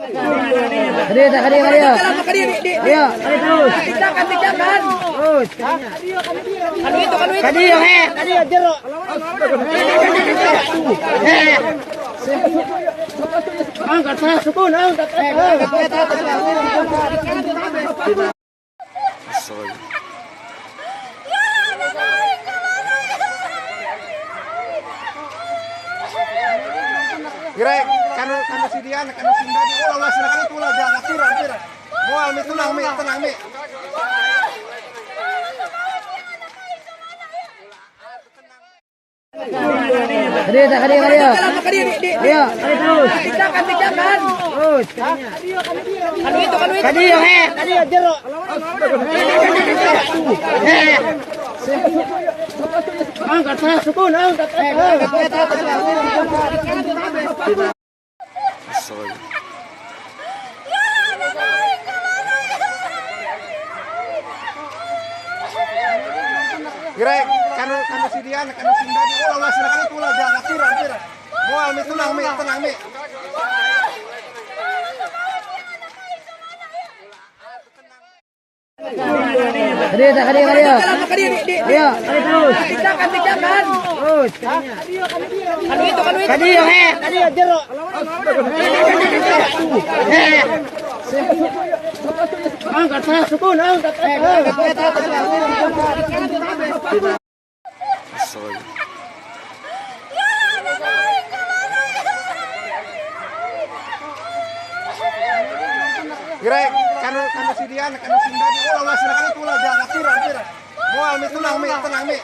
Kadi, kadi, kadi. Ayo, kadi terus. Tijakan. Terus. Kadi, he. Kadi, jero. Angkat saya sukun, angkat. Gerak kanu si Dian kanu sindani Allah silakan itu lah jangan tira. Moal mi tenang mi. Kadi, kadi. Ayo, kadi terus. Tijakan. Terus. Kadi, he. Kadi, jero. Angkat saya sukun, angkat. Gerak kanu si Dian kanu sindani Allah silakan itu lah jangan tira. Moal mi tenang mi. Kadi. Ayo, kadi terus. Tijakan. Terus. Kadi, he. Kadi, jero. Angkat saya sukun, angkat. Gerak kanu si Dian kanu sindani Allah silakan itu lah jangan tira. Moal mi tenang mi.